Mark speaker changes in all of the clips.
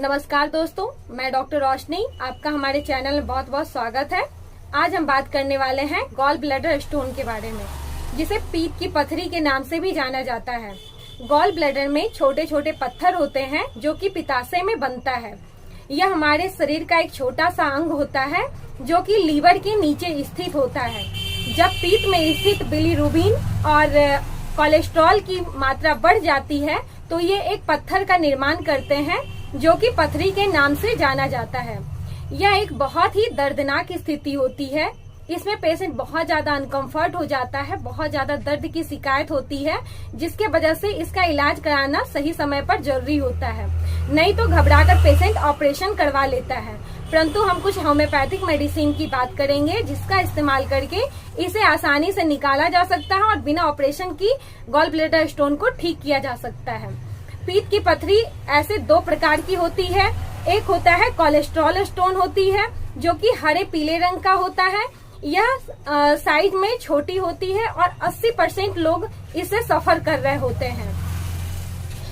Speaker 1: नमस्कार दोस्तों, मैं डॉक्टर रोशनी, आपका हमारे चैनल में बहुत बहुत स्वागत है। आज हम बात करने वाले हैं गॉल ब्लैडर स्टोन के बारे में, जिसे पीत की पथरी के नाम से भी जाना जाता है। गॉल ब्लैडर में छोटे छोटे पत्थर होते हैं जो कि पित्ताशय में बनता है। यह हमारे शरीर का एक छोटा सा अंग होता है जो कि लीवर के नीचे स्थित होता है। जब पीत में स्थित बिलीरुबिन और कोलेस्ट्रॉल की मात्रा बढ़ जाती है तो ये एक पत्थर का निर्माण करते हैं जो कि पथरी के नाम से जाना जाता है। यह एक बहुत ही दर्दनाक स्थिति होती है। इसमें पेशेंट बहुत ज्यादा अनकंफर्ट हो जाता है, बहुत ज्यादा दर्द की शिकायत होती है, जिसके वजह से इसका इलाज कराना सही समय पर जरूरी होता है। नहीं तो घबराकर पेशेंट ऑपरेशन करवा लेता है। परंतु हम कुछ होम्योपैथिक मेडिसिन की बात करेंगे जिसका इस्तेमाल करके इसे आसानी से निकाला जा सकता है और बिना ऑपरेशन की गॉल ब्लैडर स्टोन को ठीक किया जा सकता है। पीत की पथरी ऐसे दो प्रकार की होती है। एक होता है कोलेस्ट्रॉल स्टोन होती है जो कि हरे पीले रंग का होता है। यह साइज में छोटी होती है और 80% लोग इससे सफर कर रहे होते हैं,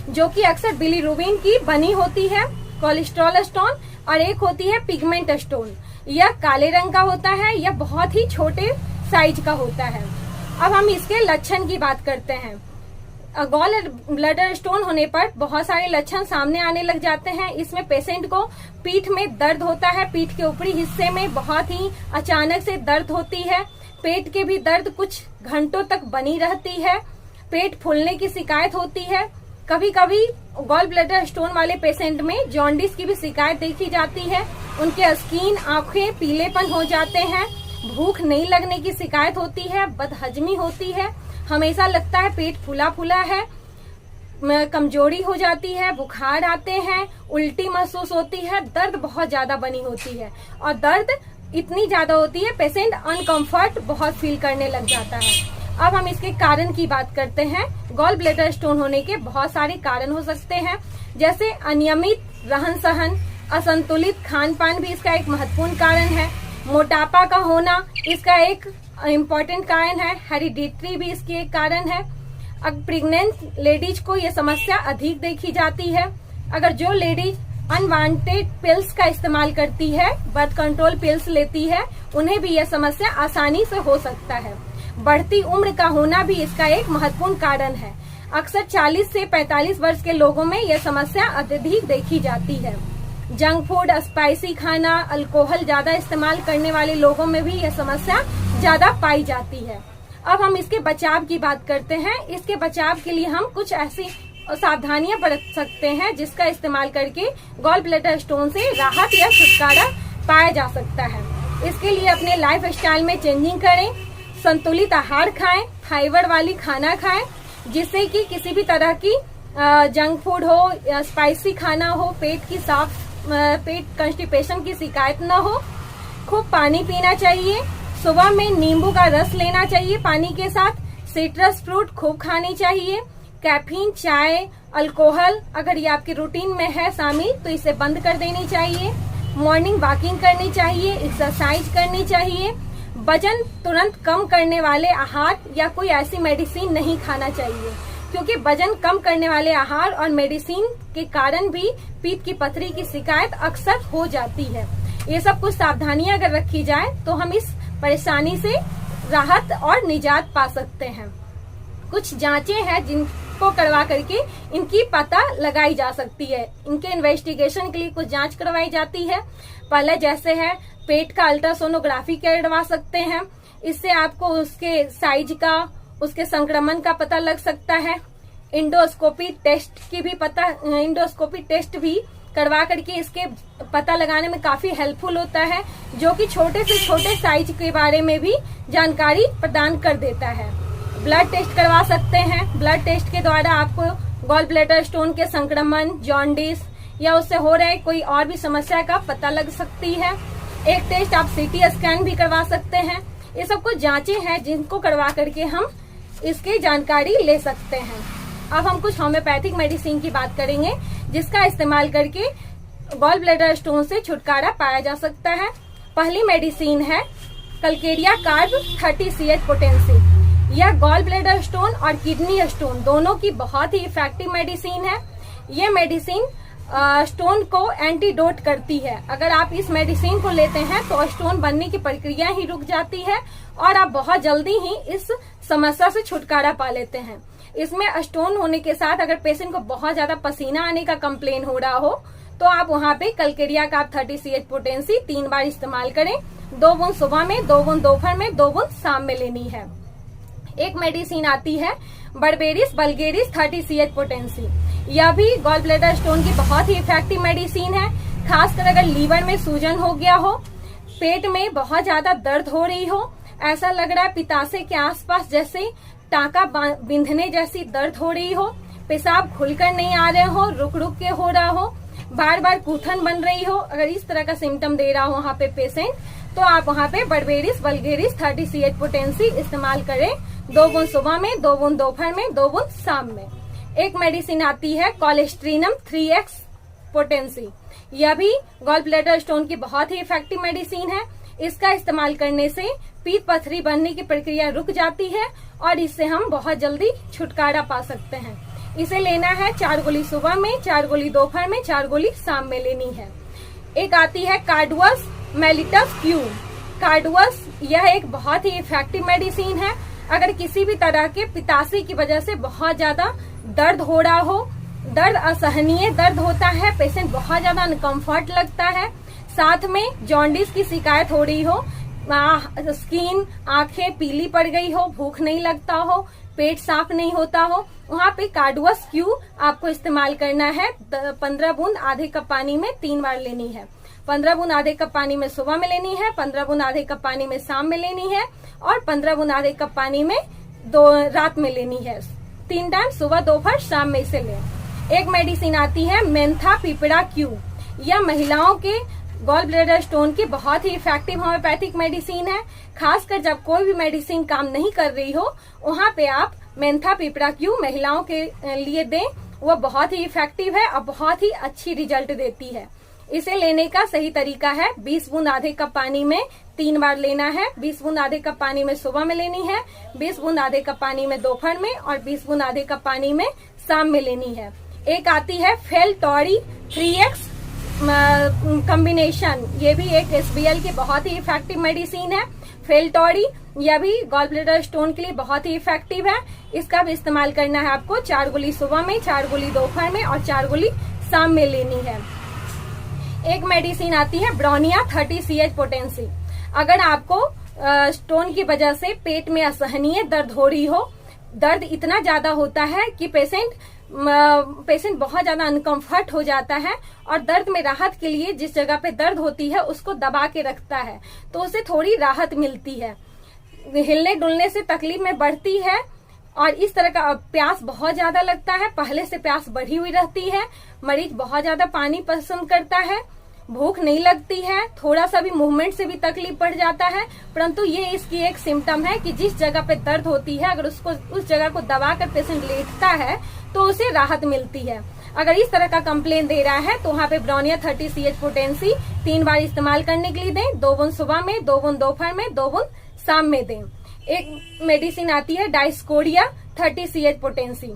Speaker 1: जो कि अक्सर बिलीरुबिन की बनी होती है कोलेस्ट्रॉल स्टोन। और एक होती है पिगमेंट स्टोन। यह काले रंग का होता है, यह बहुत ही छोटे साइज का होता है। अब हम इसके लक्षण की बात करते हैं। गॉल ब्लैडर स्टोन होने पर बहुत सारे लक्षण सामने आने लग जाते हैं। इसमें पेशेंट को पीठ में दर्द होता है, पीठ के ऊपरी हिस्से में बहुत ही अचानक से दर्द होती है। पेट के भी दर्द कुछ घंटों तक बनी रहती है। पेट फूलने की शिकायत होती है। कभी कभी गॉल ब्लैडर स्टोन वाले पेशेंट में जॉन्डिस की भी शिकायत देखी जाती है। उनके स्किन, आंखें पीलेपन हो जाते हैं। भूख नहीं लगने की शिकायत होती है। बदहजमी होती है। हमेशा लगता है पेट फूला फूला है। कमजोरी हो जाती है। बुखार आते हैं। उल्टी महसूस होती है। दर्द बहुत ज्यादा बनी होती है और दर्द इतनी ज्यादा होती है पेशेंट अनकंफर्ट बहुत फील करने लग जाता है। अब हम इसके कारण की बात करते हैं। गॉल ब्लैडर स्टोन होने के बहुत सारे कारण हो सकते हैं, जैसे अनियमित रहन सहन, असंतुलित खान पान भी इसका एक महत्वपूर्ण कारण है। मोटापा का होना इसका एक इम्पोर्टेंट कारण है। हेरिडिटरी भी इसकी एक कारण है। अब प्रेग्नेंट लेडीज को ये समस्या अधिक देखी जाती है। अगर जो लेडीज अनवांटेड पिल्स का इस्तेमाल करती है, बर्थ कंट्रोल पिल्स लेती है, उन्हें भी यह समस्या आसानी से हो सकता है। बढ़ती उम्र का होना भी इसका एक महत्वपूर्ण कारण है। अक्सर 40 से 45 वर्ष के लोगों में यह समस्या अत्यधिक देखी जाती है। जंक फूड, स्पाइसी खाना, अल्कोहल ज्यादा इस्तेमाल करने वाले लोगों में भी यह समस्या ज्यादा पाई जाती है। अब हम इसके बचाव की बात करते हैं। इसके बचाव के लिए हम कुछ ऐसी सावधानियां बरत सकते हैं जिसका इस्तेमाल करके गॉल ब्लैडर स्टोन से राहत या छुटकारा पाया जा सकता है। इसके लिए अपने लाइफ स्टाइल में चेंजिंग करें, संतुलित आहार खाएं, फाइबर वाली खाना खाएं, जिससे कि किसी भी तरह की जंक फूड हो या स्पाइसी खाना हो, पेट कंस्टिपेशन की शिकायत न हो। खूब पानी पीना चाहिए। सुबह में नींबू का रस लेना चाहिए पानी के साथ। सिट्रस फ्रूट खूब खानी चाहिए। कैफीन, चाय, अल्कोहल अगर ये आपके रूटीन में है शामिल तो इसे बंद कर देनी चाहिए। मॉर्निंग वॉकिंग करनी चाहिए, एक्सरसाइज करनी चाहिए। वजन तुरंत कम करने वाले आहार या कोई ऐसी मेडिसिन नहीं खाना चाहिए, क्योंकि वजन कम करने वाले आहार और मेडिसिन के कारण भी पीत की पथरी की शिकायत अक्सर हो जाती है। ये सब कुछ सावधानियां अगर रखी जाए तो हम इस परेशानी से राहत और निजात पा सकते हैं। कुछ जांचें हैं जिनको करवा करके इनकी पता लगाई जा सकती है। इनके इन्वेस्टिगेशन के लिए कुछ जांच करवाई जाती है। पहले जैसे है पेट का अल्ट्रासोनोग्राफी करवा सकते हैं। इससे आपको उसके साइज का, उसके संक्रमण का पता लग सकता है। इंडोस्कोपी टेस्ट भी करवा करके इसके पता लगाने में काफी हेल्पफुल होता है, जो कि छोटे से छोटे साइज के बारे में भी जानकारी प्रदान कर देता है। ब्लड टेस्ट करवा सकते हैं। ब्लड टेस्ट के द्वारा आपको गॉल ब्लैडर स्टोन के संक्रमण, जॉन्डिस या उससे हो रहे कोई और भी समस्या का पता लग सकती है। एक टेस्ट आप सीटी स्कैन भी करवा सकते हैं। ये सब कुछ जांचें हैं जिनको करवा करके हम इसकी जानकारी ले सकते हैं। अब हम कुछ होम्योपैथिक मेडिसिन की बात करेंगे जिसका इस्तेमाल करके गॉल ब्लैडर स्टोन से छुटकारा पाया जा सकता है। पहली मेडिसिन है कलकेरिया कार्ब 30CH पोटेंसी। यह गॉल ब्लैडर स्टोन और किडनी स्टोन दोनों की बहुत ही इफेक्टिव मेडिसिन है। ये मेडिसिन स्टोन को एंटीडोट करती है। अगर आप इस मेडिसिन को लेते हैं तो स्टोन बनने की प्रक्रिया ही रुक जाती है और आप बहुत जल्दी ही इस समस्या से छुटकारा पा लेते हैं। इसमें स्टोन होने के साथ अगर पेशेंट को बहुत ज्यादा पसीना आने का कंप्लेन हो रहा हो तो आप वहाँ पे कलकेरिया का 30 पोटेंसी 3 बार इस्तेमाल करें। 2 बूंद सुबह में, 2 बूंद दोपहर में, 2 बूंद शाम में लेनी है। एक मेडिसिन आती है बर्बेरिस वल्गेरिस 30 पोटेंसी। यह भी गॉल ब्लैडर स्टोन की बहुत ही इफेक्टिव मेडिसिन है। खासकर अगर लीवर में सूजन हो गया हो, पेट में बहुत ज्यादा दर्द हो रही हो, ऐसा लग रहा है पित्ताशय के आसपास जैसे टाका बिंधने जैसी दर्द हो रही हो, पेशाब खुलकर नहीं आ रहे हो, रुक रुक के हो रहा हो, बार बार कूथन बन रही हो, अगर इस तरह का सिम्टम दे रहा हो वहाँ पे पेशेंट, तो आप वहाँ पे बर्बेरिस वल्गेरिस 30 पोटेंसी इस्तेमाल करें। 2 बूंद सुबह में, 2 बूंद दोपहर में, 2 बूंद शाम में। एक मेडिसिन आती है कोलेस्ट्रीनम 3x पोटेंसी। यह भी गॉल ब्लैडर स्टोन की बहुत ही इफेक्टिव मेडिसिन है। इसका इस्तेमाल करने से पीत पथरी बनने की प्रक्रिया रुक जाती है और इससे हम बहुत जल्दी छुटकारा पा सकते हैं। इसे लेना है 4 गोली सुबह में, 4 गोली दोपहर में, 4 गोली शाम में लेनी है। एक आती है कार्डुअस मेलिटस क्यू। कार्डुअस यह एक बहुत ही इफेक्टिव मेडिसिन है। अगर किसी भी तरह के पित्ताशय की वजह से बहुत ज्यादा दर्द हो रहा हो, दर्द असहनीय दर्द होता है, पेशेंट बहुत ज्यादा अनकंफर्ट लगता है, साथ में जॉन्डिस की शिकायत हो रही हो, स्किन आंखें पीली पड़ गई हो, भूख नहीं लगता हो, पेट साफ नहीं होता हो, वहाँ पे कार्डुअस क्यू आपको इस्तेमाल करना है। 15 बूंद आधे कप पानी में 3 बार लेनी है। 15 बूंद आधे कप पानी में सुबह में लेनी है, 15 बूंद आधे कप पानी में शाम में लेनी है और 15 बूंद आधे कप पानी में रात में लेनी है। 3 टाइम सुबह दोपहर शाम में इसे लें। एक मेडिसिन आती है मेंथा पिपड़ा क्यू। यह महिलाओं के गॉल ब्लैडर स्टोन की बहुत ही इफेक्टिव होम्योपैथिक मेडिसिन है। खासकर जब कोई भी मेडिसिन काम नहीं कर रही हो, वहाँ पे आप मेंथा पिपड़ा क्यू महिलाओं के लिए दें। वह बहुत ही इफेक्टिव है और बहुत ही अच्छी रिजल्ट देती है। इसे लेने का सही तरीका है 20 बूंद आधे कप पानी में 3 बार लेना है। 20 बूंद आधे कप पानी में सुबह में लेनी है, 20 बूंद आधे कप पानी में दोपहर में और 20 बूंद आधे कप पानी में शाम में लेनी है। एक आती है फेलटोरी 3x कॉम्बिनेशन। ये भी एक SBL की बहुत ही इफेक्टिव मेडिसिन है। फेलटोरी यह भी गॉल ब्लैडर स्टोन के लिए बहुत ही इफेक्टिव है। इसका भी इस्तेमाल करना है आपको 4 गोली सुबह में, 4 गोली दोपहर में और 4 गोली शाम में लेनी है। एक मेडिसिन आती है ब्रोनिया 30 पोटेंसी। अगर आपको स्टोन की वजह से पेट में असहनीय दर्द हो रही हो, दर्द इतना ज्यादा होता है कि पेशेंट बहुत ज्यादा अनकंफर्ट हो जाता है और दर्द में राहत के लिए जिस जगह पे दर्द होती है उसको दबा के रखता है, तो उसे थोड़ी राहत मिलती है। हिलने डुलने से तकलीफ में बढ़ती है और इस तरह का प्यास बहुत ज्यादा लगता है, पहले से प्यास बढ़ी हुई रहती है, मरीज बहुत ज्यादा पानी पसंद करता है, भूख नहीं लगती है, थोड़ा सा भी मूवमेंट से भी तकलीफ बढ़ जाता है। परंतु ये इसकी एक सिम्टम है कि जिस जगह पे दर्द होती है अगर उस जगह को दबाकर पेशेंट लेटता है तो उसे राहत मिलती है। अगर इस तरह का कंप्लेन दे रहा है तो वहाँ पे ब्रोनिया 30 पोटेंसी 3 बार इस्तेमाल करने के लिए दें। 2 बूंद सुबह में, 2 बूंद दोपहर में, 2 बूंद शाम में दें। एक मेडिसिन आती है डाइस्कोरिया 30 पोटेंसी।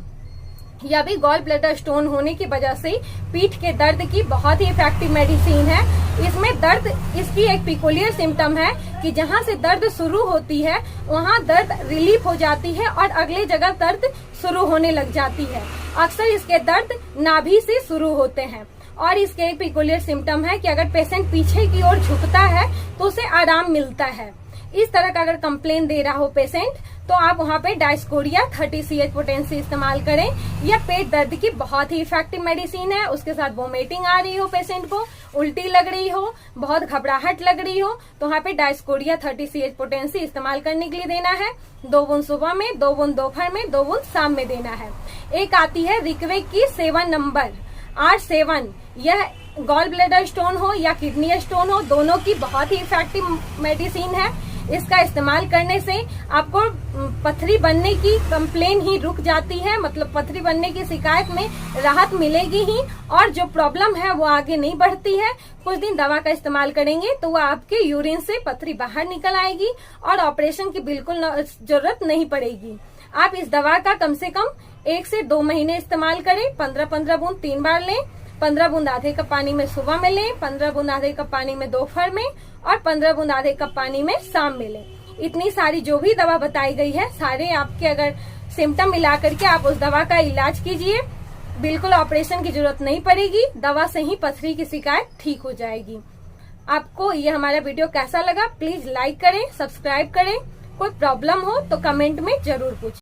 Speaker 1: यह भी गॉल ब्लैडर स्टोन होने की वजह से पीठ के दर्द की बहुत ही इफेक्टिव मेडिसिन है। इसमें दर्द, इसकी एक पिकुलियर सिम्टम है कि जहां से दर्द शुरू होती है वहां दर्द रिलीफ हो जाती है और अगले जगह दर्द शुरू होने लग जाती है। अक्सर इसके दर्द नाभि से शुरू होते हैं और इसके एक पिकुलियर सिम्टम है कि अगर पेशेंट पीछे की ओर झुकता है तो उसे आराम मिलता है। इस तरह का अगर कंप्लेन दे रहा हो पेशेंट तो आप वहाँ पे डाइस्कोरिया 30 पोटेंसी इस्तेमाल करें। यह पेट दर्द की बहुत ही इफेक्टिव मेडिसिन है। उसके साथ वोमिटिंग आ रही हो, पेशेंट को उल्टी लग रही हो, बहुत घबराहट लग रही हो, तो वहाँ पे डाइस्कोरिया 30 पोटेंसी इस्तेमाल करने के लिए देना है। 2 बूंद सुबह में, 2 बूंद दोपहर में, 2 बूंद शाम में देना है। एक आती है रिक्वेक की 7 नंबर R7। यह गॉल ब्लैडर स्टोन हो या किडनी स्टोन हो, दोनों की बहुत ही इफेक्टिव मेडिसिन है। इसका इस्तेमाल करने से आपको पथरी बनने की कंप्लेन ही रुक जाती है, मतलब पथरी बनने की शिकायत में राहत मिलेगी ही और जो प्रॉब्लम है वो आगे नहीं बढ़ती है। कुछ दिन दवा का इस्तेमाल करेंगे तो वो आपके यूरिन से पथरी बाहर निकल आएगी और ऑपरेशन की बिल्कुल जरूरत नहीं पड़ेगी। आप इस दवा का कम से कम 1 से 2 महीने इस्तेमाल करें। 15-15 बूंद 3 बार लें। 15 बूंद आधे कप पानी में सुबह में लें, 15 बूंद आधे कप पानी में दोपहर में और 15 बूंद आधे कप पानी में शाम में लें। इतनी सारी जो भी दवा बताई गई है, सारे आपके अगर सिम्टम मिला करके आप उस दवा का इलाज कीजिए। बिल्कुल ऑपरेशन की जरूरत नहीं पड़ेगी, दवा से ही पथरी की शिकायत ठीक हो जाएगी। आपको ये हमारा वीडियो कैसा लगा प्लीज लाइक करें, सब्सक्राइब करें। कोई प्रॉब्लम हो तो कमेंट में जरूर पूछें।